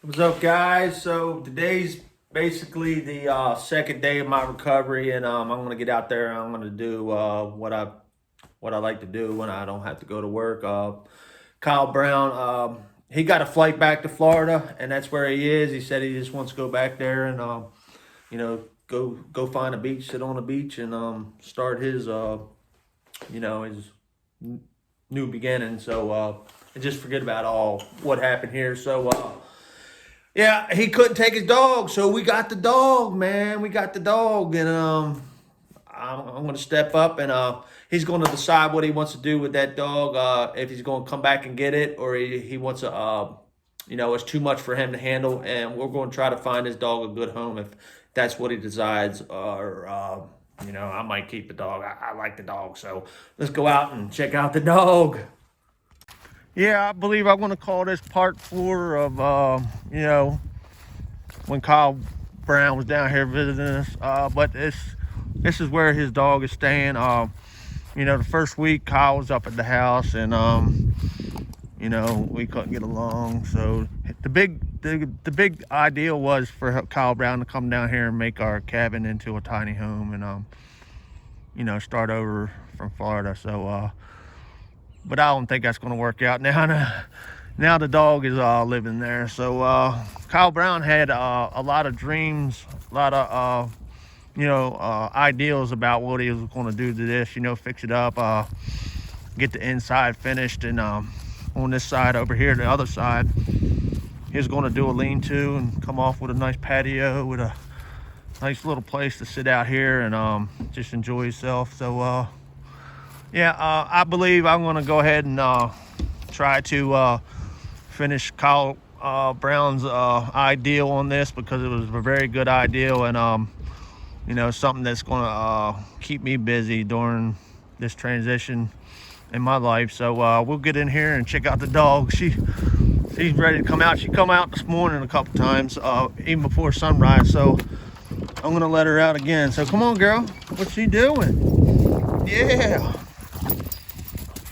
What's up, guys? So today's basically the second day of my recovery, and I'm gonna get out there and I'm gonna do what I like to do when I don't have to go to work. Kyle Brown, he got a flight back to Florida, and that's where he is. He said he just wants to go back there and go find a beach, sit on a beach, and start his his new beginning. So and just forget about all what happened here. So. Yeah, he couldn't take his dog, so we got the dog, man. We got the dog, and I'm going to step up, and he's going to decide what he wants to do with that dog. If he's going to come back and get it, or he wants to, it's too much for him to handle, and we're going to try to find his dog a good home if that's what he decides. Or I might keep the dog. I like the dog, so let's go out and check out the dog. Yeah, I believe I'm going to call this part 4 of, when Kyle Brown was down here visiting us. But this is where his dog is staying. The first week Kyle was up at the house, and we couldn't get along. So the big ideal was for Kyle Brown to come down here and make our cabin into a tiny home, and start over from Florida. So but I don't think that's going to work out now. Now the dog is living there. So Kyle Brown had a lot of dreams, a lot of ideals about what he was going to do to this. Fix it up, get the inside finished, and on this side over here, the other side, he was going to do a lean-to and come off with a nice patio with a nice little place to sit out here and just enjoy himself. So I believe I'm going to go ahead and try to finish Kyle Brown's ideal on this, because it was a very good ideal, and something that's going to keep me busy during this transition in my life. So we'll get in here and check out the dog. She's ready to come out. She come out this morning a couple times, even before sunrise. So I'm going to let her out again. So come on, girl. What's she doing? Yeah.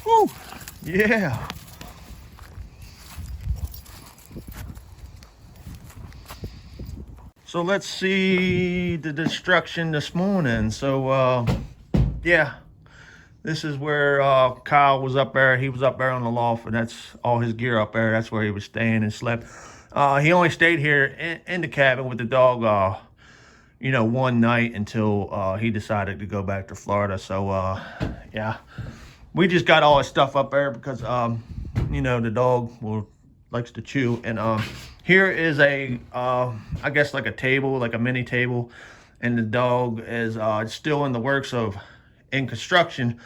Woo. Yeah. So let's see the destruction this morning. So this is where Kyle was up there. He was up there on the loft, and that's all his gear up there. That's where he was staying and slept. He only stayed here in the cabin with the dog, one night until he decided to go back to Florida. So we just got all his stuff up there because the dog likes to chew. And here is I guess like a table, like a mini table, and the dog is still in the works of in construction,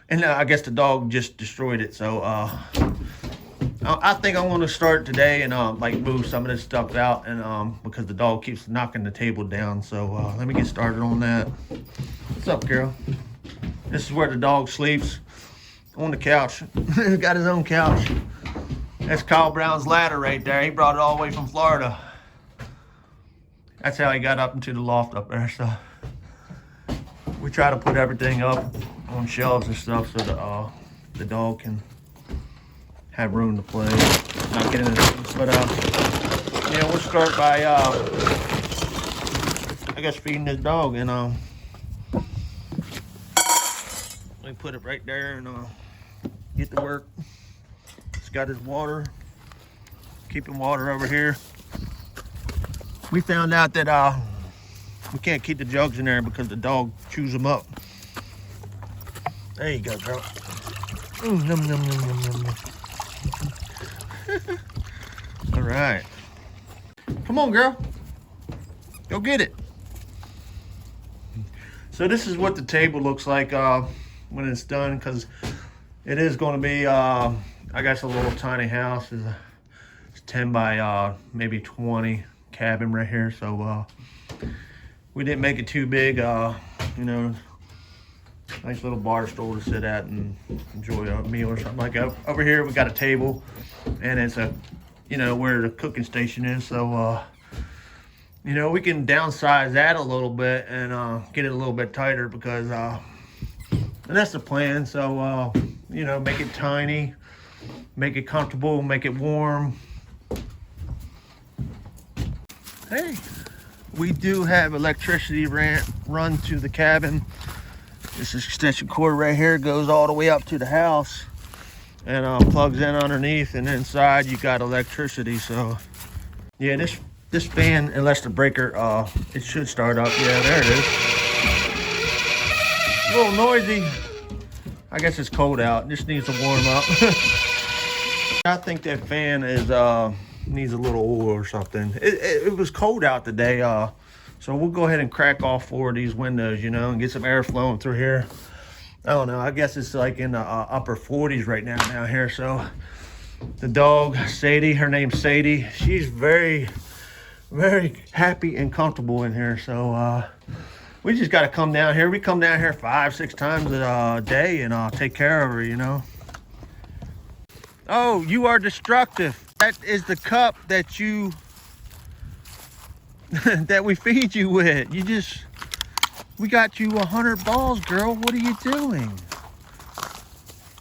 and I guess the dog just destroyed it. So I think I'm going to start today and move some of this stuff out, and because the dog keeps knocking the table down. So let me get started on that. What's up, girl? This is where the dog sleeps, on the couch. He's got his own couch. That's Kyle Brown's ladder right there. He brought it all the way from Florida. That's how he got up into the loft up there. So we try to put everything up on shelves and stuff so the dog can have room to play, not get into things. But we'll start by I guess feeding this dog, and let me put it right there and get to work. It's got his water, keeping water over here. We found out that we can't keep the jugs in there because the dog chews them up. There you go, girl. Num, num, num, num, num, num. All right. Come on, girl. Go get it. So this is what the table looks like when it's done, because it is going to be, I guess, a little tiny house. It's 10 by maybe 20 cabin right here. So we didn't make it too big. Nice little bar stool to sit at and enjoy a meal or something like that. Over here we got a table, and it's where the cooking station is. So we can downsize that a little bit and get it a little bit tighter, because and that's the plan. So make it tiny, make it comfortable, make it warm, Hey, we do have electricity run to the cabin. This extension cord right here goes all the way up to the house and plugs in underneath, and inside you got electricity. So yeah, this fan, unless the breaker, it should start up. Yeah, there it is. A little noisy. I guess it's cold out. Just needs to warm up. I think that fan is needs a little oil or something. It was cold out today, so we'll go ahead and crack all 4 of these windows, you know, and get some air flowing through here. I don't know. I guess it's like in the upper 40s right now down here. So the dog, Sadie, her name's Sadie. She's very, very happy and comfortable in here. So we just got to come down here. We come down here 5-6 times a day and take care of her, you know. Oh, you are destructive. That is the cup that you that we feed you with. We got you 100 balls, girl. What are you doing?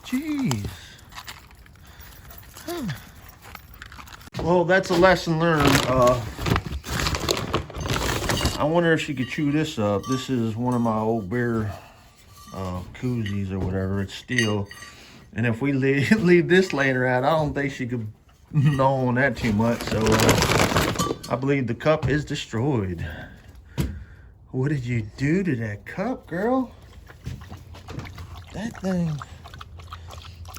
Jeez. Huh. Well, that's a lesson learned. I wonder if she could chew this up. This is one of my old beer koozies or whatever. It's steel. And if we leave this laying around, I don't think she could gnaw on that too much. So I believe the cup is destroyed. What did you do to that cup, girl? That thing.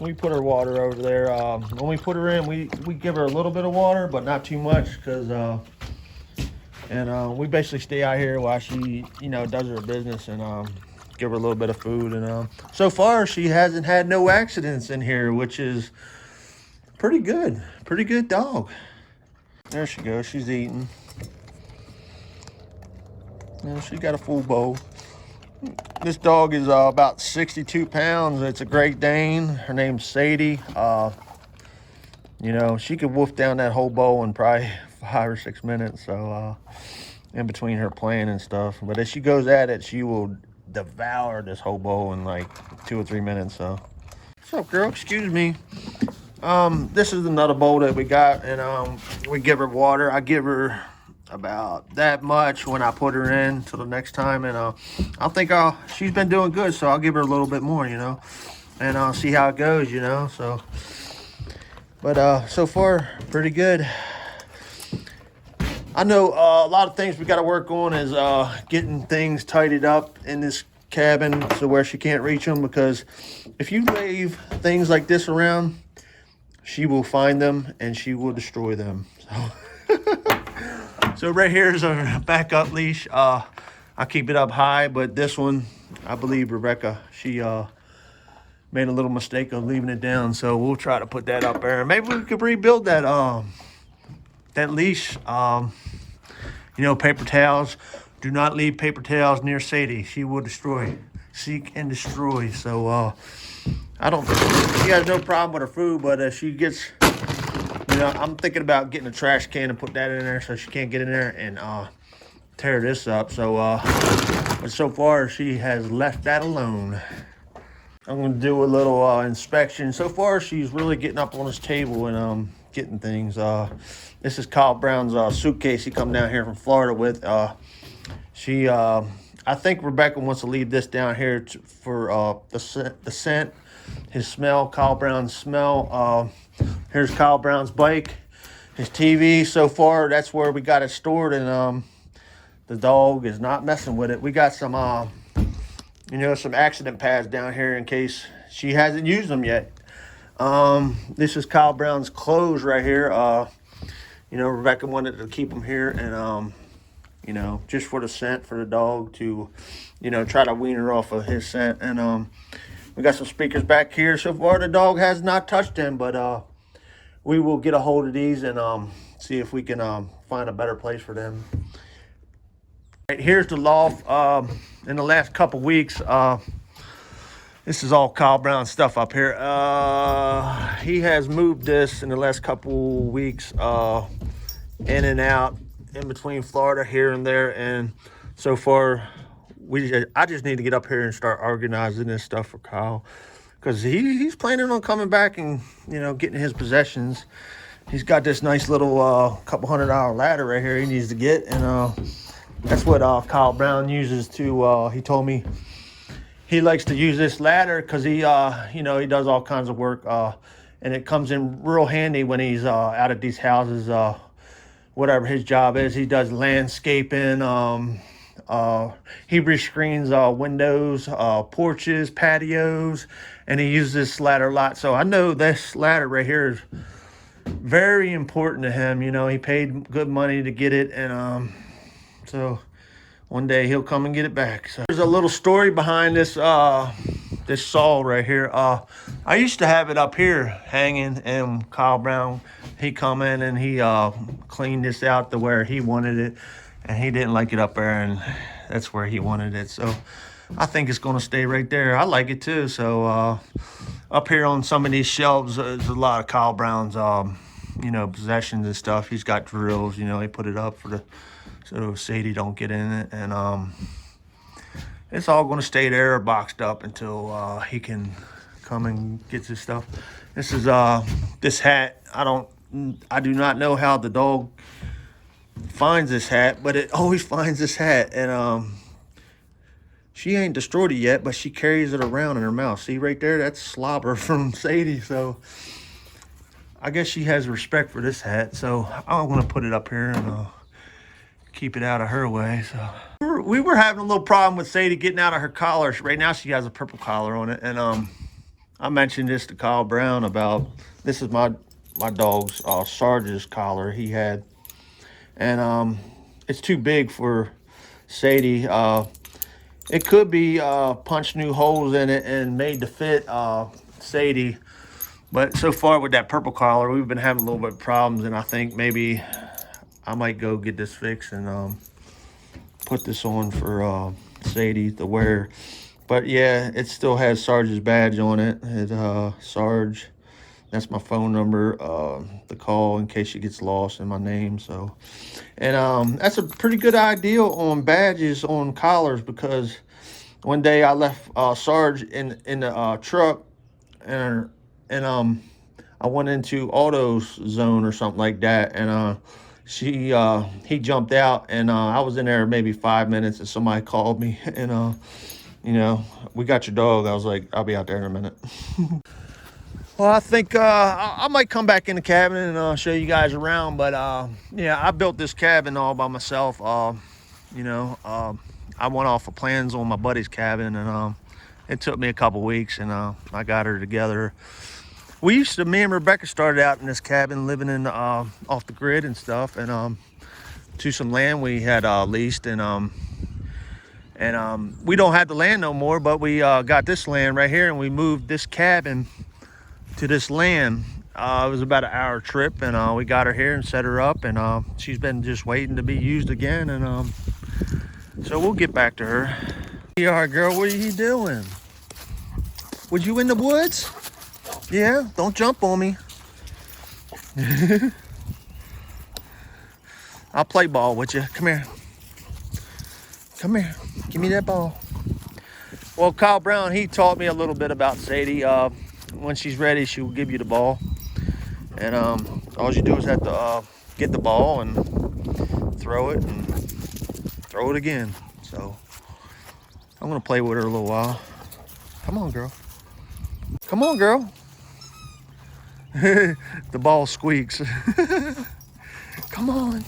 We put her water over there. When we put her in, we give her a little bit of water, but not too much, because we basically stay out here while she, you know, does her business, and give her a little bit of food. And so far she hasn't had no accidents in here, which is pretty good dog. There she goes. She's eating. Now she got a full bowl. This dog is about 62 pounds. It's a Great Dane. Her name's Sadie. You know, she could wolf down that whole bowl in probably 5 or 6 minutes. So in between her playing and stuff, but if she goes at it, she will devour this whole bowl in like 2 or 3 minutes. So what's up, girl? Excuse me. This is another bowl that we got, and we give her water. I give her about that much when I put her in till the next time, and I think she's been doing good, so I'll give her a little bit more, you know, and I'll see how it goes, you know. So but so far pretty good. I know a lot of things we got to work on is getting things tidied up in this cabin so where she can't reach them, because if you leave things like this around, she will find them and she will destroy them. So right here is our backup leash. I keep it up high, but this one, I believe Rebecca, she made a little mistake of leaving it down. So we'll try to put that up there. Maybe we could rebuild that that leash. You know, paper towels. Do not leave paper towels near Sadie. She will destroy, seek and destroy. So I don't think she has no problem with her food, but if she gets, you know, I'm thinking about getting a trash can and put that in there so she can't get in there and tear this up. So but so far she has left that alone. I'm gonna do a little inspection. So far she's really getting up on this table and getting things. This is Kyle Brown's suitcase he come down here from Florida with. I think Rebecca wants to leave this down here for the scent, his smell, Kyle Brown's smell. Here's Kyle Brown's bike, his TV. So far, that's where we got it stored, and the dog is not messing with it. We got some, you know, some accident pads down here in case she hasn't used them yet. This is Kyle Brown's clothes right here. You know, Rebecca wanted to keep them here, and you know, just for the scent for the dog to, you know, try to wean her off of his scent. And we got some speakers back here. So far, the dog has not touched them, but we will get a hold of these and see if we can find a better place for them. Right, here's the loft. In the last couple weeks, this is all Kyle Brown stuff up here. He has moved this in the last couple weeks in and out, in between Florida here and there, and so far I just need to get up here and start organizing this stuff for Kyle, because he's planning on coming back and, you know, getting his possessions he's got this nice little couple $100 ladder right here he needs to get, and that's what Kyle Brown uses to. He told me he likes to use this ladder because he he does all kinds of work, and it comes in real handy when he's out at these houses, whatever his job is. He does landscaping. He rescreens windows, porches, patios, and he uses this ladder a lot. So I know this ladder right here is very important to him. He paid good money to get it, and so one day he'll come and get it back. So there's a little story behind this this saw right here. I used to have it up here hanging, and Kyle Brown, he come in and he cleaned this out to where he wanted it, and he didn't like it up there, and that's where he wanted it. So I think it's going to stay right there. I like it too. So up here on some of these shelves, there's a lot of Kyle Brown's possessions and stuff. He's got drills. He put it up so Sadie don't get in it, and it's all going to stay there boxed up until he can come and get his stuff. This is this hat. I do not know how the dog finds this hat, but it always finds this hat, and she ain't destroyed it yet, but she carries it around in her mouth. See right there, that's slobber from Sadie. So I guess she has respect for this hat, so I'm gonna put it up here and keep it out of her way. So we were having a little problem with Sadie getting out of her collar. Right now she has a purple collar on it, and I mentioned this to Kyle Brown about, this is my dog's Sarge's collar he had, and it's too big for Sadie. It could be punched new holes in it and made to fit Sadie, but so far with that purple collar, we've been having a little bit of problems, and I think maybe I might go get this fixed and put this on for Sadie to wear. But yeah, it still has Sarge's badge on it. Sarge, that's my phone number to call in case she gets lost in my name. So, and that's a pretty good idea on badges on collars, because one day I left Sarge in the truck, and I went into AutoZone or something like that, and he jumped out, and I was in there maybe 5 minutes, and somebody called me, and we got your dog. I was like, I'll be out there in a minute. Well, I think I might come back in the cabin and show you guys around, but yeah, I built this cabin all by myself. I went off of plans on my buddy's cabin, and it took me a couple weeks, and I got her together. Me and Rebecca started out in this cabin, living in off the grid and stuff, and to some land we had leased, and we don't have the land no more, but we got this land right here, and we moved this cabin to this land. It was about an hour trip, and we got her here and set her up, and she's been just waiting to be used again, and so we'll get back to her. All right, girl, what are you doing? Was you in the woods? Yeah, don't jump on me. I'll play ball with you. Come here. Come here. Give me that ball. Well, Kyle Brown, he taught me a little bit about Sadie. When she's ready, she will give you the ball. And all you do is have to get the ball and throw it and throw it again. So I'm going to play with her a little while. Come on, girl. Come on, girl. The ball squeaks. Come on.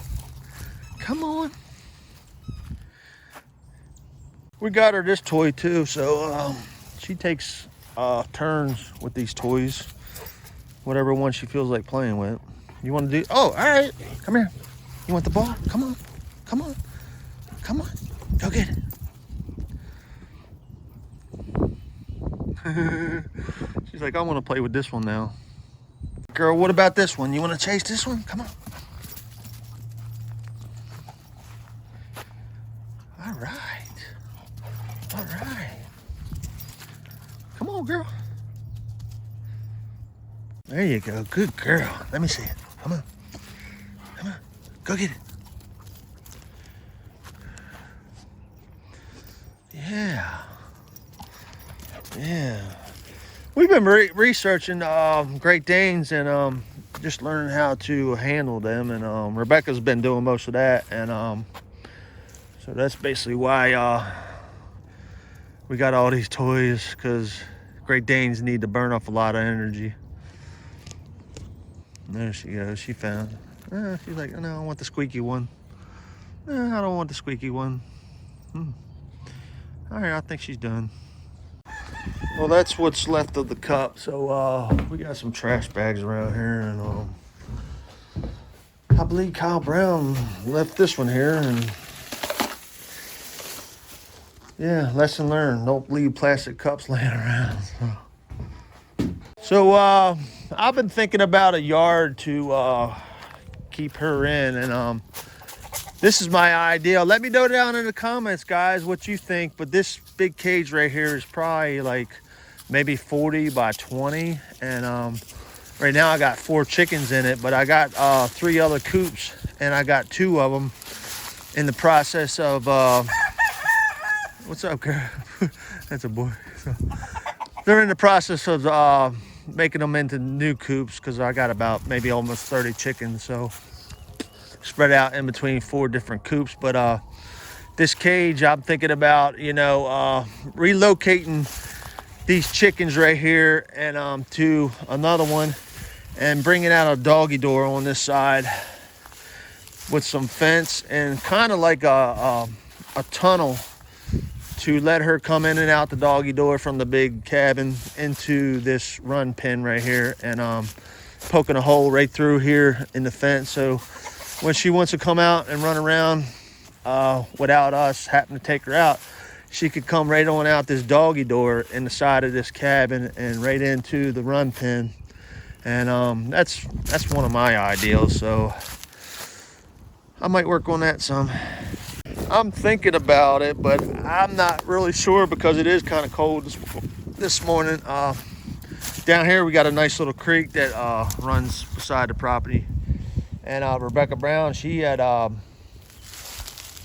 Come on. We got her this toy too, so she takes turns with these toys, whatever one she feels like playing with. You want to do? Oh, all right. Come here. You want the ball? Come on. Come on. Come on. Go get it. She's like, I want to play with this one now. Girl, what about this one? You want to chase this one? Come on. All right. All right. Come on, girl. There you go. Good girl. Let me see it. Come on. Come on. Go get it. Yeah. Yeah. We've been researching Great Danes, and just learning how to handle them. And Rebecca's been doing most of that, and so that's basically why we got all these toys, because Great Danes need to burn off a lot of energy. There she goes. She found. She's like, no, I want the squeaky one. I don't want the squeaky one. All right, I think she's done. Well, that's what's left of the cup. So we got some trash bags around here, and I believe Kyle Brown left this one here, and yeah, lesson learned. Don't leave plastic cups laying around. So I've been thinking about a yard to keep her in, and this is my idea. Let me know down in the comments, guys, what you think. But this big cage right here is probably like maybe 40 by 20, and right now I got 4 chickens in it, but I got 3 other coops, and I got 2 of them in the process of what's up, girl? That's a boy. So, they're in the process of making them into new coops, because I got about maybe almost 30 chickens, so spread out in between 4 different coops. But this cage, I'm thinking about, you know, relocating these chickens right here and to another one, and bringing out a doggy door on this side with some fence and kind of like a tunnel to let her come in and out the doggy door from the big cabin into this run pen right here, and poking a hole right through here in the fence, so when she wants to come out and run around without us having to take her out, she could come right on out this doggy door in the side of this cabin and right into the run pen. And that's one of my ideals, so I might work on that some. I'm thinking about it, but I'm not really sure, because it is kind of cold this morning. Down here we got a nice little creek that runs beside the property, and Rebecca Brown, she had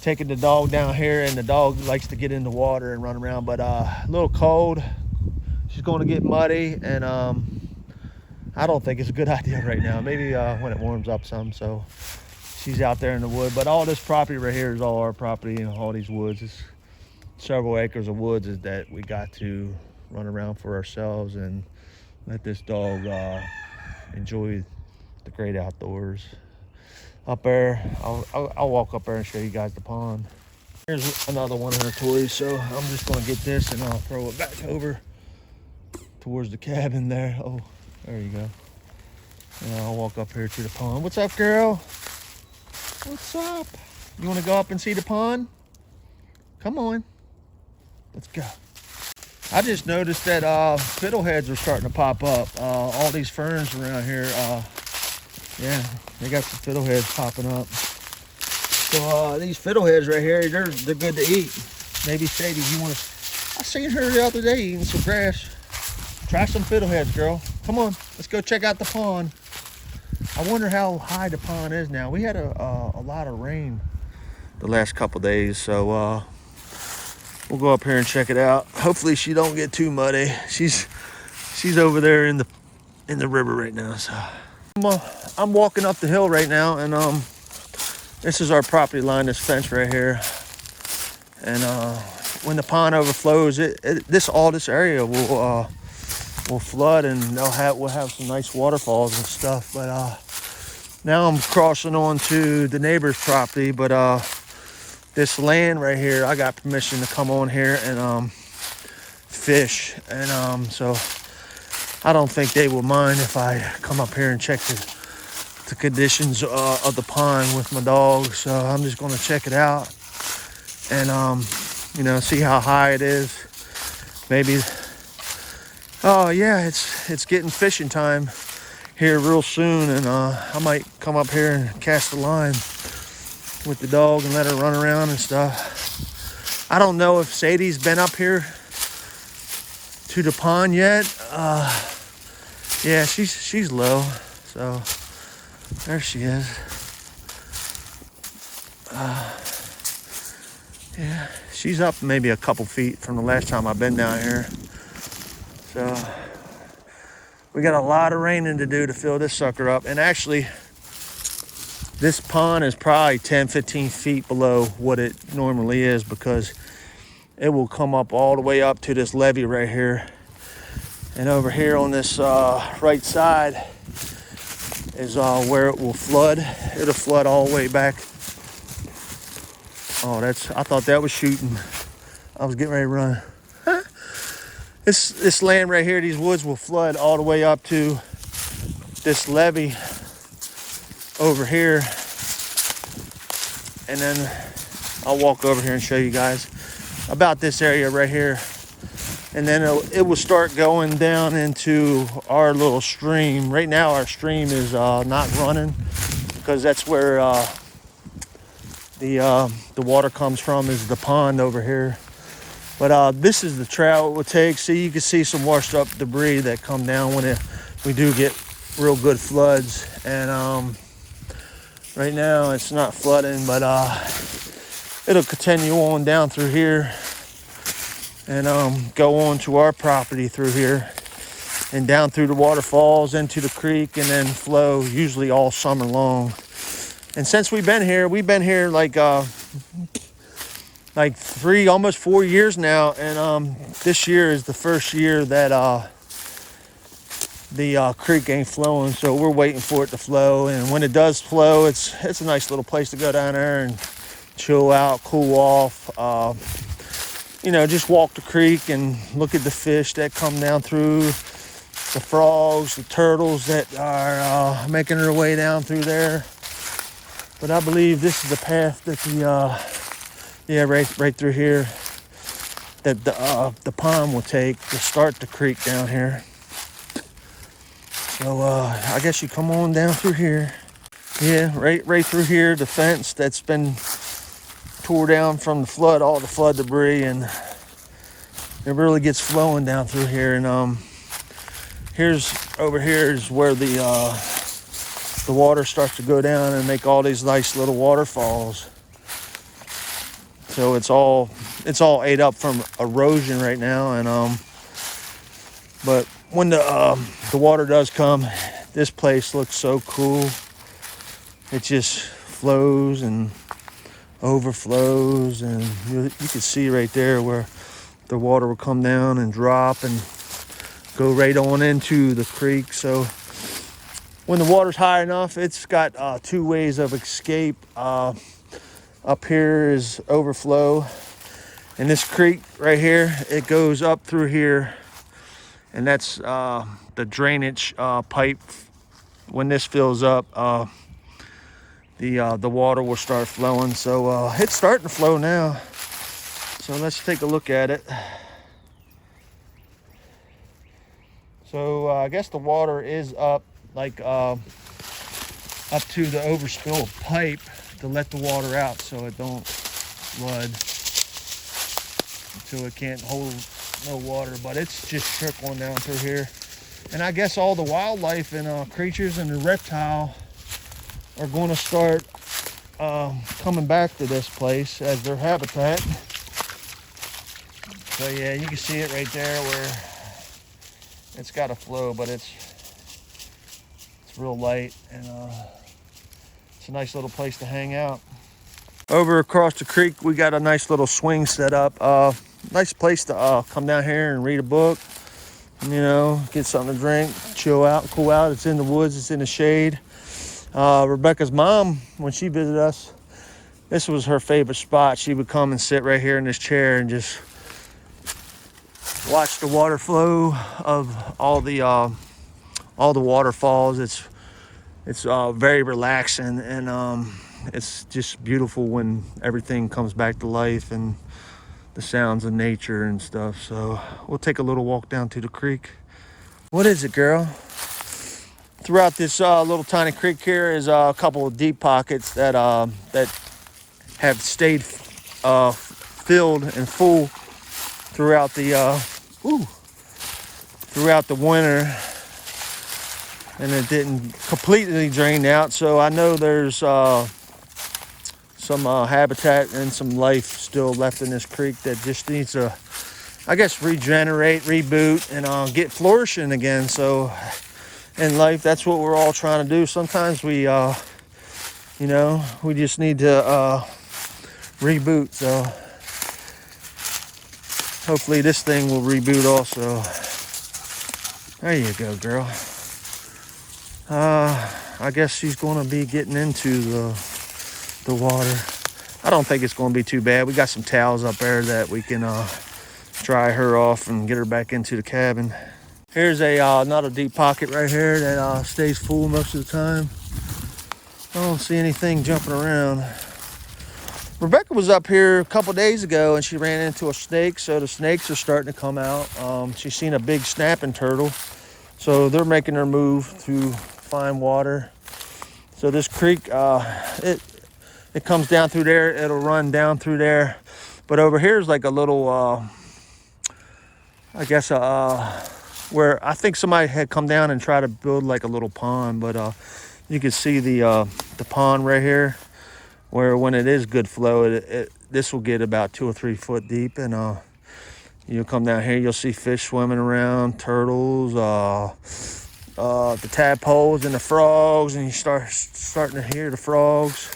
taken the dog down here, and the dog likes to get in the water and run around, but a little cold. She's going to get muddy, and I don't think it's a good idea right now. Maybe when it warms up some. So she's out there in the wood, but all this property right here is all our property, and all these woods. It's several acres of woods that we got to run around for ourselves and let this dog enjoy the great outdoors. Up there, I'll walk up there and show you guys the pond. Here's another one of her toys, so I'm just gonna get this and I'll throw it back over towards the cabin there. Oh, there you go. And I'll walk up here to the pond. What's up, girl? What's up? You want to go up and see the pond? Come on. Let's go. I just noticed that fiddleheads are starting to pop up. All these ferns around here, yeah, they got some fiddleheads popping up. So these fiddleheads right here, they're good to eat. Maybe Sadie, you want to... I seen her the other day eating some grass. Try some fiddleheads, girl. Come on, let's go check out the pond. I wonder how high the pond is now. We had a lot of rain the last couple days, so we'll go up here and check it out. Hopefully she don't get too muddy. She's over there in the river right now. So I'm walking up the hill right now, and this is our property line, this fence right here. And when the pond overflows, all this area will flood, and we'll have some nice waterfalls and stuff. But now I'm crossing on to the neighbor's property, but this land right here, I got permission to come on here and fish, and so I don't think they will mind if I come up here and check the conditions of the pond with my dog. So I'm just going to check it out and see how high it is. Maybe, oh yeah, it's getting fishing time here real soon, and I might come up here and cast a line with the dog and let her run around and stuff. I don't know if Sadie's been up here to the pond yet. Yeah, she's low, so there she is. Yeah, she's up maybe a couple feet from the last time I've been down here. So We got a lot of raining to do to fill this sucker up. And actually, this pond is probably 10, 15 feet below what it normally is, because it will come up all the way up to this levee right here. And over here on this right side is where it will flood. It'll flood all the way back. Oh, I thought that was shooting. I was getting ready to run. This land right here, these woods will flood all the way up to this levee over here. And then I'll walk over here and show you guys about this area right here. And then it will start going down into our little stream. Right now our stream is not running, because that's where the water comes from, is the pond over here. But this is the trail it will take. See, you can see some washed up debris that come down when we do get real good floods. And right now it's not flooding, but it'll continue on down through here and go on to our property through here and down through the waterfalls into the creek, and then flow usually all summer long. And since we've been here like 3, almost 4 years now. And this year is the first year that the creek ain't flowing, so we're waiting for it to flow. And when it does flow, it's a nice little place to go down there and chill out, cool off, just walk the creek and look at the fish that come down through, the frogs, the turtles that are making their way down through there. But I believe this is the path that right through here, that the pond will take to start the creek down here. So I guess you come on down through here. Yeah, right through here, the fence that's been tore down from the flood, all the flood debris, and it really gets flowing down through here. And over here is where the water starts to go down and make all these nice little waterfalls. So it's all ate up from erosion right now. And but when the water does come, this place looks so cool. It just flows and overflows, and you can see right there where the water will come down and drop and go right on into the creek. So when the water's high enough, it's got 2 ways of escape. Up here is overflow, and this creek right here, it goes up through here, and that's the drainage pipe. When this fills up, the water will start flowing. So it's starting to flow now. So let's take a look at it. So I guess the water is up, like up to the overspill pipe to let the water out, so it don't flood until it can't hold no water. But it's just trickling down through here. And I guess all the wildlife and creatures and the reptile are going to start coming back to this place as their habitat. So yeah, you can see it right there where it's got a flow, but it's real light, and it's a nice little place to hang out. Over across the creek, we got a nice little swing set up. Nice place to come down here and read a book, get something to drink, chill out, cool out. It's in the woods, it's in the shade. Rebecca's mom, when she visited us, this was her favorite spot. She would come and sit right here in this chair and just watch the water flow of all the waterfalls. It's very relaxing, and it's just beautiful when everything comes back to life and the sounds of nature and stuff. So we'll take a little walk down to the creek. What is it, girl? Throughout this little tiny creek here is a couple of deep pockets that have stayed filled and full throughout the winter, and it didn't completely drain out. So I know there's some habitat and some life still left in this creek that just needs to, I guess, regenerate, reboot, and get flourishing again. So in life. That's what we're all trying to do. Sometimes we, you know, we just need to reboot. So hopefully this thing will reboot also. There you go, girl. I guess she's going to be getting into the water. I don't think it's going to be too bad. We got some towels up there that we can dry her off and get her back into the cabin. Here's a not a deep pocket right here that stays full most of the time. I don't see anything jumping around. Rebecca was up here a couple days ago and she ran into a snake, so the snakes are starting to come out. She's seen a big snapping turtle, so they're making their move to find water. So this creek, it comes down through there. It'll run down through there, but over here is like a little, I guess, where I think somebody had come down and tried to build like a little pond, but you can see the pond right here, where when it is good flow, this will get about 2 or 3 foot deep, and you'll come down here, you'll see fish swimming around, turtles, the tadpoles and the frogs, and you starting to hear the frogs,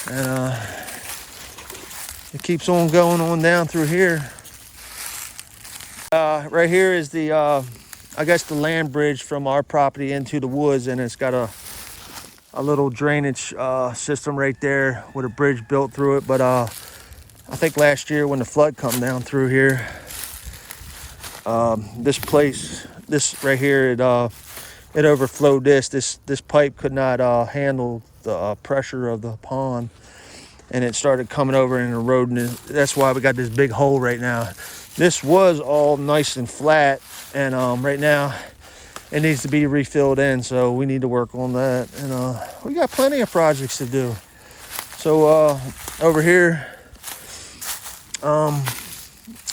and it keeps on going on down through here. Right here is the I guess the land bridge from our property into the woods, and it's got a little drainage system right there with a bridge built through it. But I think last year when the flood come down through here, this right here, it overflowed this pipe could not handle the pressure of the pond, and it started coming over and eroding it. That's why we got this big hole right now. This was all nice and flat, and right now it needs to be refilled in, so we need to work on that, and we got plenty of projects to do. So over here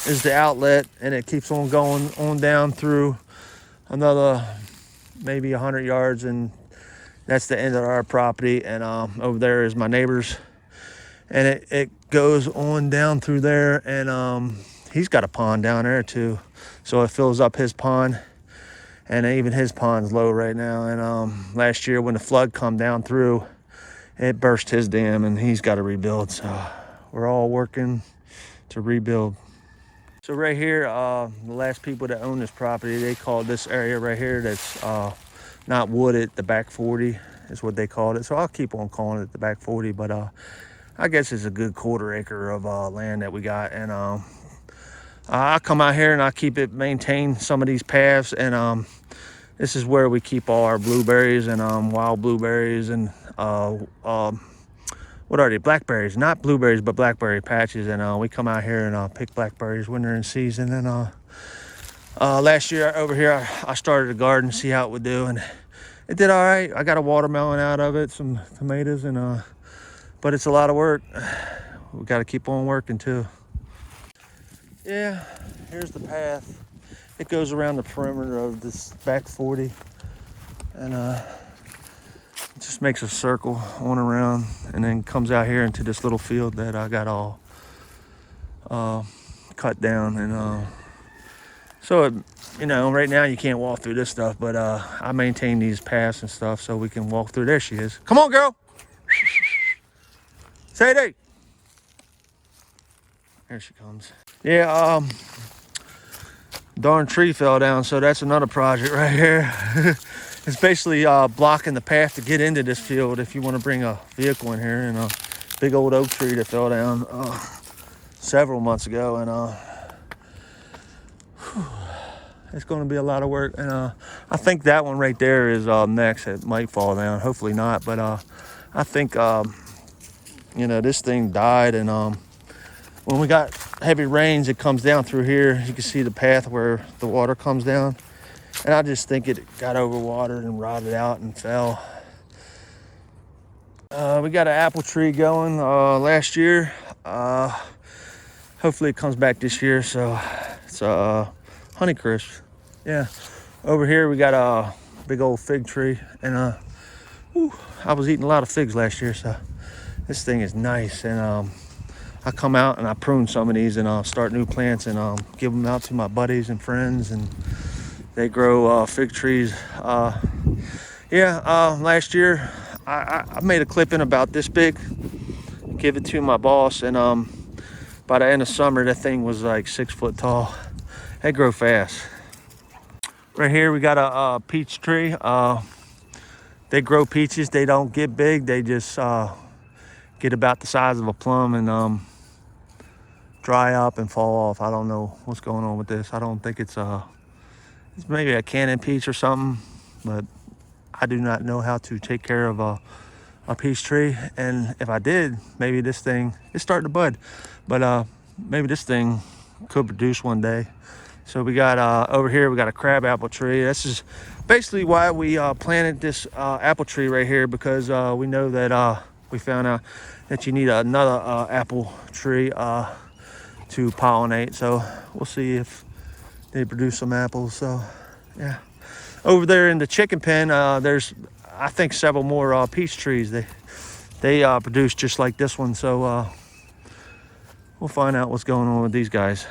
is the outlet, and it keeps on going on down through another maybe 100 yards, and that's the end of our property. And over there is my neighbor's, and it goes on down through there, and he's got a pond down there too, so it fills up his pond, and even his pond's low right now. And last year when the flood come down through, it burst his dam, and he's got to rebuild. So we're all working to rebuild. So right here, the last people that own this property, they called this area right here that's not wooded, the back 40 is what they called it. So I'll keep on calling it the back 40, but I guess it's a good 1/4 acre of land that we got. And I come out here and I keep it maintain some of these paths, and this is where we keep all our blueberries and wild blueberries and what are they? Blackberries, not blueberries, but blackberry patches. And we come out here and pick blackberries when they're in season. And last year over here, I started a garden, see how it would do, and it did all right. I got a watermelon out of it, some tomatoes, and but it's a lot of work. We got to keep on working too. Yeah, here's the path. It goes around the perimeter of this back 40, and it just makes a circle on around, and then comes out here into this little field that I got all cut down. And so it, you know, right now you can't walk through this stuff, but I maintain these paths and stuff so we can walk through. There she is. Come on, girl. Sadie. There she comes. Yeah, darn tree fell down, so that's another project right here. It's basically blocking the path to get into this field if you want to bring a vehicle in here. And a big old oak tree that fell down several months ago, and it's going to be a lot of work. And I think that one right there is next. It might fall down, hopefully not, but I think you know, this thing died, and when we got heavy rains, it comes down through here. You can see the path where the water comes down, and I just think it got overwatered and rotted out and fell. We got an apple tree going last year. Hopefully it comes back this year. So it's Honeycrisp. Yeah. Over here we got a big old fig tree, and I was eating a lot of figs last year, so this thing is nice. And I come out and I prune some of these, and I'll start new plants, and give them out to my buddies and friends, and they grow fig trees Yeah, last year I made a clipping about this big, give it to my boss, and by the end of summer that thing was like 6 foot tall. They grow fast. Right here we got a peach tree. They grow peaches. They don't get big. They just get about the size of a plum and dry up and fall off. I don't know what's going on with this. I don't think it's maybe a cannon peach or something, but I do not know how to take care of a peach tree. And if I did, maybe this thing is starting to bud, but maybe this thing could produce one day. So we got over here we got a crab apple tree. This is basically why we planted this apple tree right here, because we know that we found out that you need another apple tree to pollinate. So we'll see if they produce some apples. So yeah, over there in the chicken pen there's I think several more peach trees. They produce just like this one. So we'll find out what's going on with these guys.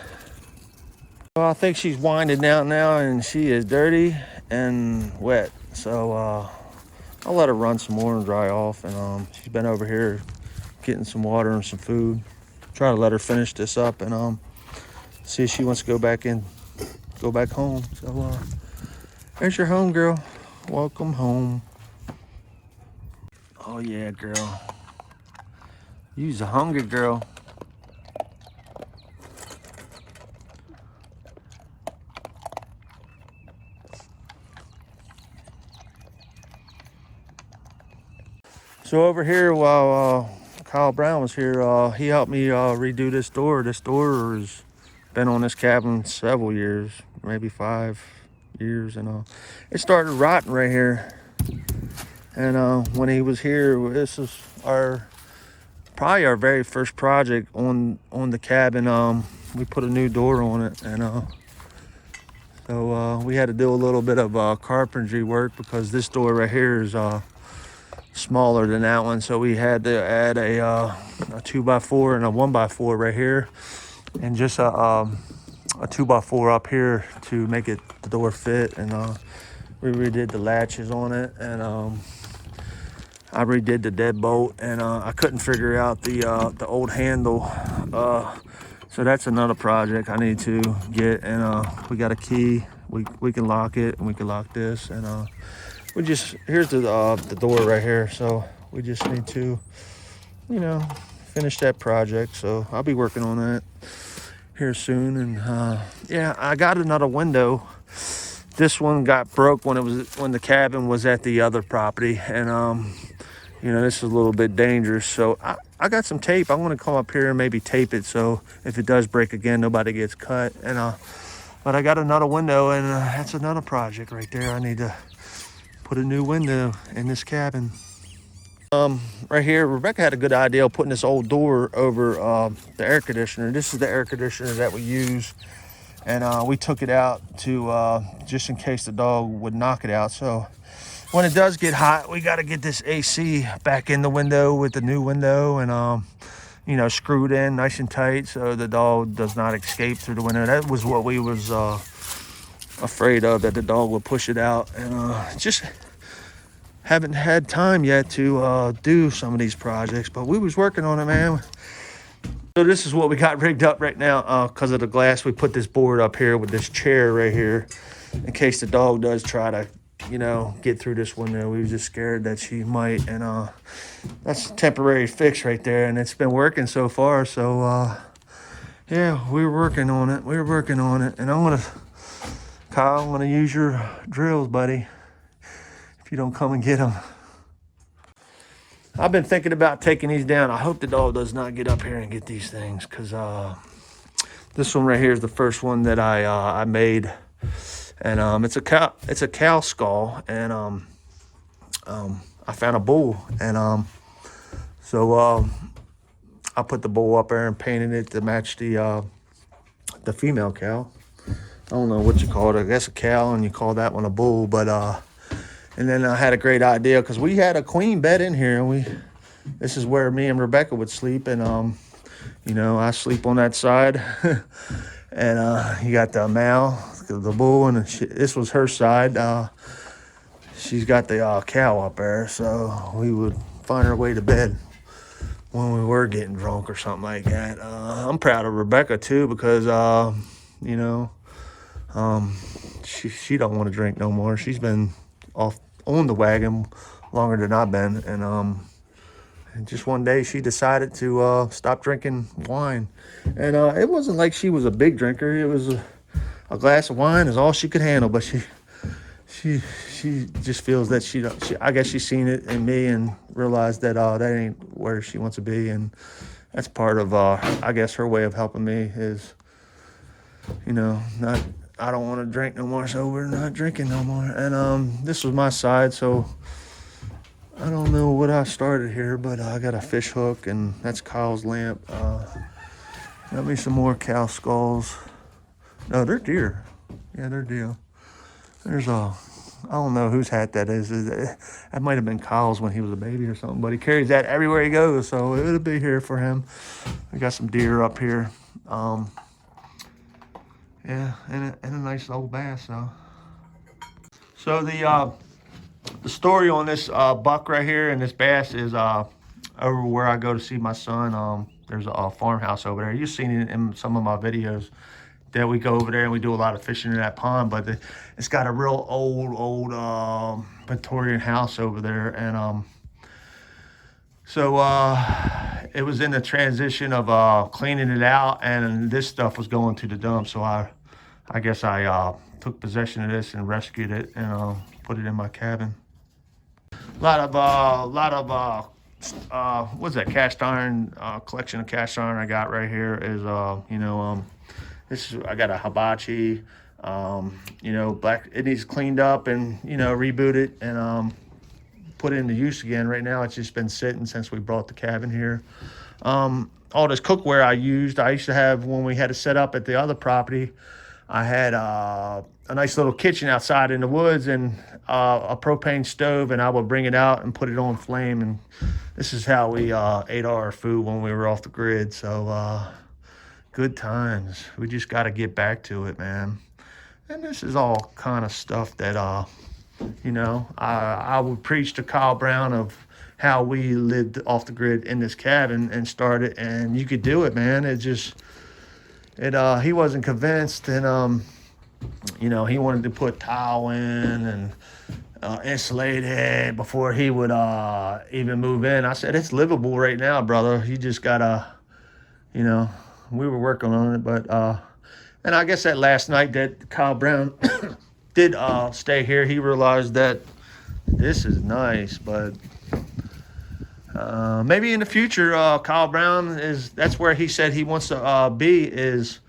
Well, I think she's winding down now and she is dirty and wet. So I'll let her run some more and dry off. And she's been over here getting some water and some food. Try to let her finish this up and see if she wants to go back home. So there's your home, girl. Welcome home. Oh yeah, girl. You's a hungry girl. So over here, while Kyle Brown was here, he helped me redo this door. This door has been on this cabin several years, maybe 5 years, and it started rotting right here. And when he was here, this is probably our very first project on the cabin. We put a new door on it, and so we had to do a little bit of carpentry work because this door right here is smaller than that one. So we had to add a 2x4 and a 1x4 right here, and just a 2x4 up here to make the door fit. And we redid the latches on it, and I redid the deadbolt, and I couldn't figure out the old handle. So that's another project I need to get. And we got a key. We can lock it, and we can lock this. And here's the door right here. So we just need to, finish that project. So I'll be working on that here soon. And yeah, I got another window. This one got broke when the cabin was at the other property, and this is a little bit dangerous. So I got some tape. I'm gonna come up here and maybe tape it, so if it does break again, nobody gets cut. And but I got another window, and that's another project right there. I need to put a new window in this cabin. Right here, Rebecca had a good idea of putting this old door over the air conditioner. This is the air conditioner that we use, and we took it out to just in case the dog would knock it out. So when it does get hot, we got to get this AC back in the window with the new window, and screwed in nice and tight so the dog does not escape through the window. That was what we was afraid of, that the dog would push it out. And just haven't had time yet to do some of these projects, but we was working on it, man. So this is what we got rigged up right now. Because of the glass, we put this board up here with this chair right here in case the dog does try to get through this window. We were just scared that she might. And that's a temporary fix right there, and it's been working so far. So yeah, we're working on it. And Kyle, I'm gonna use your drills, buddy, if you don't come and get them. I've been thinking about taking these down. I hope the dog does not get up here and get these things, because this one right here is the first one that I made, and it's a cow skull, and I found a bull, and so I put the bull up there and painted it to match the female cow. I don't know what you call it. I guess a cow, and you call that one a bull. But and then I had a great idea, because we had a queen bed in here, and this is where me and Rebecca would sleep, and I sleep on that side, and you got the male, the bull, and this was her side. she's got the cow up there, so we would find our way to bed when we were getting drunk or something like that. I'm proud of Rebecca too, because you know, she don't want to drink no more. She's been off on the wagon longer than I've been, and just one day she decided to stop drinking wine, and it wasn't like she was a big drinker. It was a glass of wine is all she could handle, but she just feels that I guess she's seen it in me and realized that that ain't where she wants to be, and that's part of I guess her way of helping me is, you know, not I don't want to drink no more, so we're not drinking no more. And this was my side, so I don't know what I started here, but I got a fish hook, and that's Kyle's lamp. Got me some more cow skulls. No, they're deer. Yeah, they're deer. There's I don't know whose hat that is. That might have been Kyle's when he was a baby or something, but he carries that everywhere he goes, so it'll be here for him. We got some deer up here. Yeah, and a nice old bass, so the story on this buck right here and this bass is over where I go to see my son. There's a farmhouse over there. You've seen it in some of my videos that we go over there and we do a lot of fishing in that pond, but it's got a real old Victorian house over there, and so it was in the transition of cleaning it out, and this stuff was going to the dump, so I guess I took possession of this and rescued it and put it in my cabin. A lot of what's that, cast iron, collection of cast iron I got right here is you know, I got a hibachi, you know, it needs cleaned up and, you know, rebooted and put into use again. Right now it's just been sitting since we brought the cabin here. All this cookware I used to have when we had it set up at the other property. I had a nice little kitchen outside in the woods and a propane stove, and I would bring it out and put it on flame, and this is how we ate our food when we were off the grid. So good times. We just got to get back to it, man. And this is all kind of stuff that you know, I would preach to Kyle Brown of how we lived off the grid in this cabin and started, and you could do it, man. He wasn't convinced, and you know, he wanted to put tile in and insulate it before he would even move in. I said, it's livable right now, brother. You just gotta, you know, we were working on it, but and I guess that last night that Kyle Brown did stay here, he realized that this is nice, but maybe in the future, Kyle Brown that's where he said he wants to be, is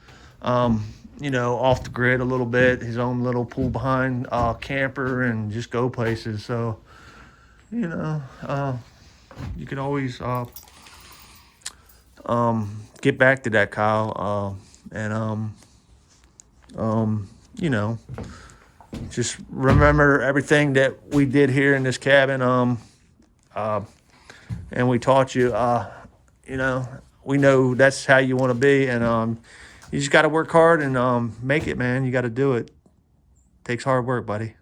you know, off the grid a little bit, his own little pool behind camper, and just go places. So, you know, you can always get back to that, Kyle, and you know, just remember everything that we did here in this cabin, and we taught you, you know, we know that's how you want to be, and you just got to work hard and make it, man. You got to do it. Takes hard work, buddy.